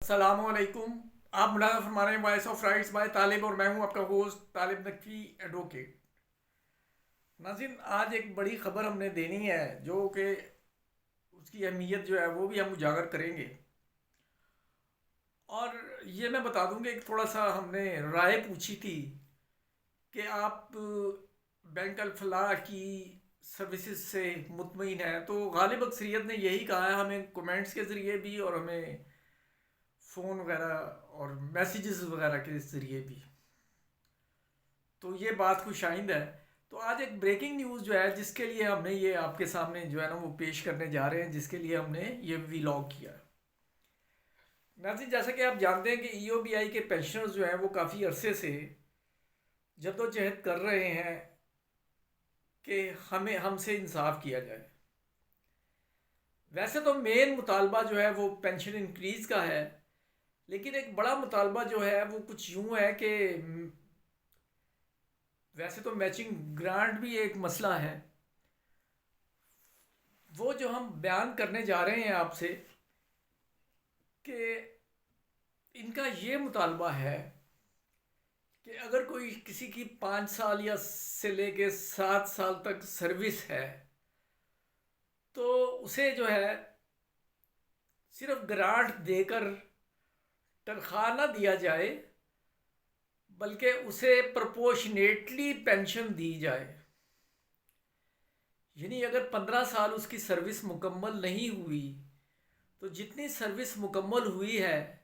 السلام علیکم. آپ ملاحظہ فرما رہے ہیں وائس آف رائٹس بائی طالب اور میں ہوں آپ کا ہوسٹ طالب نقوی ایڈوکیٹ. ناظرین, آج ایک بڑی خبر ہم نے دینی ہے جو کہ اس کی اہمیت جو ہے وہ بھی ہم اجاگر کریں گے. اور یہ میں بتا دوں کہ ایک تھوڑا سا ہم نے رائے پوچھی تھی کہ آپ بینک الفلاح کی سروسز سے مطمئن ہیں, تو غالب اکثریت نے یہی کہا ہے, ہمیں کومنٹس کے ذریعے بھی اور ہمیں فون وغیرہ اور میسیجز وغیرہ کے ذریعے بھی. تو یہ بات خوش آئند ہے. تو آج ایک بریکنگ نیوز جو ہے جس کے لیے ہم نے یہ آپ کے سامنے جو ہے نا وہ پیش کرنے جا رہے ہیں, جس کے لیے ہم نے یہ ویلاگ کیا. ناظرین, جیسا کہ آپ جانتے ہیں کہ ای او بی آئی کے پینشنرز جو ہیں وہ کافی عرصے سے جدوجہد کر رہے ہیں کہ ہم سے انصاف کیا جائے. ویسے تو مین مطالبہ جو ہے وہ پینشن انکریز کا ہے, لیکن ایک بڑا مطالبہ جو ہے وہ کچھ یوں ہے کہ ویسے تو میچنگ گرانٹ بھی ایک مسئلہ ہے. وہ جو ہم بیان کرنے جا رہے ہیں آپ سے کہ ان کا یہ مطالبہ ہے کہ اگر کوئی کسی کی 5 سال یا سے لے کے 7 سال تک سروس ہے تو اسے جو ہے صرف گرانٹ دے کر تنخواہ نہ دیا جائے, بلکہ اسے پرپورشنیٹلی پینشن دی جائے. یعنی اگر 15 سال اس کی سروس مکمل نہیں ہوئی تو جتنی سروس مکمل ہوئی ہے,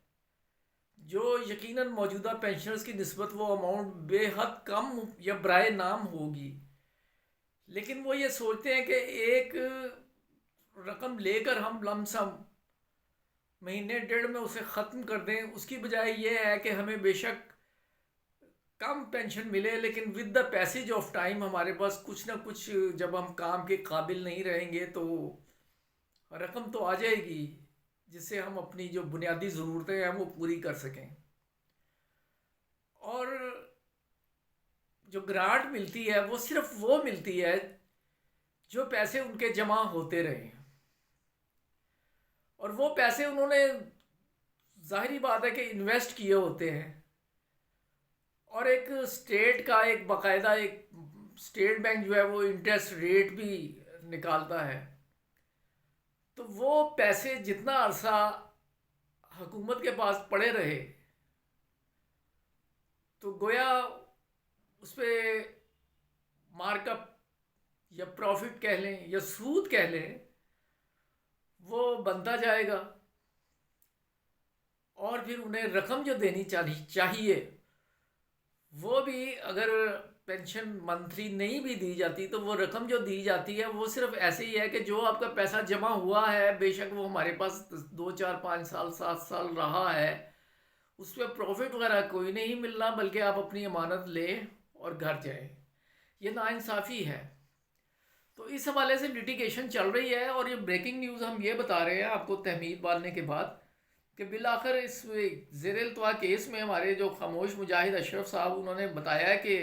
جو یقیناً موجودہ پینشنرز کی نسبت وہ اماؤنٹ بے حد کم یا برائے نام ہوگی, لیکن وہ یہ سوچتے ہیں کہ ایک رقم لے کر ہم لم سم مہینے ڈیڑھ میں اسے ختم کر دیں, اس کی بجائے یہ ہے کہ ہمیں بے شک کم پینشن ملے لیکن with the passage of time ہمارے پاس کچھ نہ کچھ, جب ہم کام کے قابل نہیں رہیں گے تو رقم تو آ جائے گی جس سے ہم اپنی جو بنیادی ضرورتیں ہیں وہ پوری کر سکیں. اور جو گرانٹ ملتی ہے وہ صرف وہ ملتی ہے جو پیسے ان کے جمع ہوتے رہے ہیں, اور وہ پیسے انہوں نے ظاہری بات ہے کہ انویسٹ کیے ہوتے ہیں, اور ایک اسٹیٹ کا ایک باقاعدہ ایک اسٹیٹ بینک جو ہے وہ انٹرسٹ ریٹ بھی نکالتا ہے. تو وہ پیسے جتنا عرصہ حکومت کے پاس پڑے رہے تو گویا اس پہ مارک اپ یا پروفٹ کہہ لیں یا سود کہہ لیں, وہ بنتا جائے گا, اور پھر انہیں رقم جو دینی چاہیے وہ بھی اگر پینشن منتھلی نہیں بھی دی جاتی تو وہ رقم جو دی جاتی ہے وہ صرف ایسے ہی ہے کہ جو آپ کا پیسہ جمع ہوا ہے, بے شک وہ ہمارے پاس 2 4 5 سال 7 سال رہا ہے, اس پہ پروفٹ وغیرہ کوئی نہیں ملنا, بلکہ آپ اپنی امانت لیں اور گھر جائیں. یہ ناانصافی ہے. تو اس حوالے سے لٹیگیشن چل رہی ہے, اور یہ بریکنگ نیوز ہم یہ بتا رہے ہیں آپ کو تحمید باندھنے کے بعد کہ بالآخر اس زیر التوا کیس میں ہمارے جو خاموش مجاہد اشرف صاحب انہوں نے بتایا کہ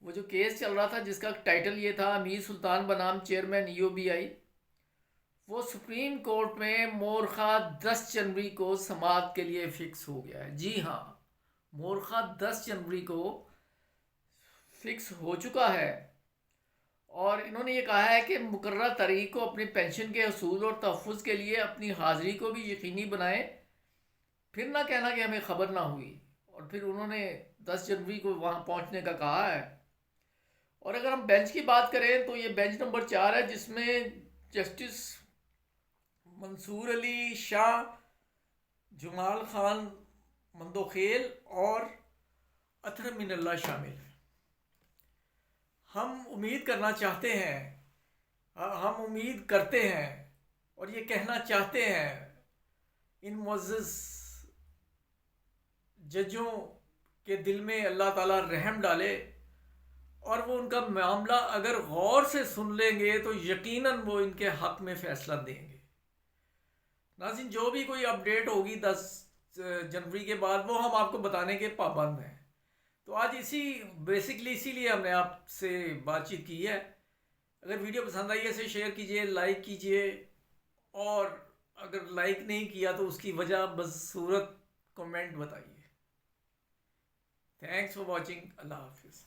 وہ جو کیس چل رہا تھا جس کا ٹائٹل یہ تھا امیر سلطان بنام چیئرمین ای او بی آئی, وہ سپریم کورٹ میں مورخہ 10 جنوری کو سماعت کے لیے فکس ہو گیا ہے. جی ہاں, مورخہ 10 جنوری کو فکس ہو چکا ہے, اور انہوں نے یہ کہا ہے کہ مقررہ تاریخ کو اپنی پینشن کے حصول اور تحفظ کے لیے اپنی حاضری کو بھی یقینی بنائیں, پھر نہ کہنا کہ ہمیں خبر نہ ہوئی. اور پھر انہوں نے 10 جنوری کو وہاں پہنچنے کا کہا ہے. اور اگر ہم بینچ کی بات کریں تو یہ بینچ نمبر 4 ہے, جس میں جسٹس منصور علی شاہ, جمال خان مندوخیل اور اطہر من اللہ شامل ہیں. ہم امید کرنا چاہتے ہیں, ہم امید کرتے ہیں اور یہ کہنا چاہتے ہیں ان معزز ججوں کے دل میں اللہ تعالیٰ رحم ڈالے, اور وہ ان کا معاملہ اگر غور سے سن لیں گے تو یقیناً وہ ان کے حق میں فیصلہ دیں گے. ناظرین, جو بھی کوئی اپڈیٹ ہوگی 10 جنوری کے بعد وہ ہم آپ کو بتانے کے پابند ہیں. تو آج اسی لیے ہم نے آپ سے بات چیت کی ہے. اگر ویڈیو پسند آئی ہے اسے شیئر کیجئے, لائک کیجئے, اور اگر لائک نہیں کیا تو اس کی وجہ بصورت کمنٹ بتائیے. Thanks for watching. اللہ حافظ.